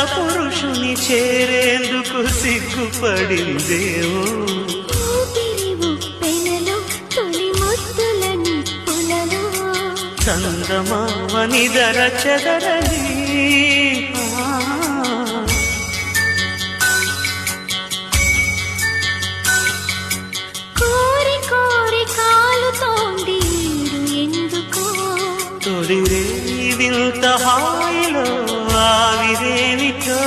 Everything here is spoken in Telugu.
పురుషుని చేరేందుకు సిగ్గుపడిందేమో. చందమామ నిదర చెదరని కోరి కోరి కాలుతోంది ఎందుకో. తొలిరే వింత హాయిలో ఆవిరేమిటో.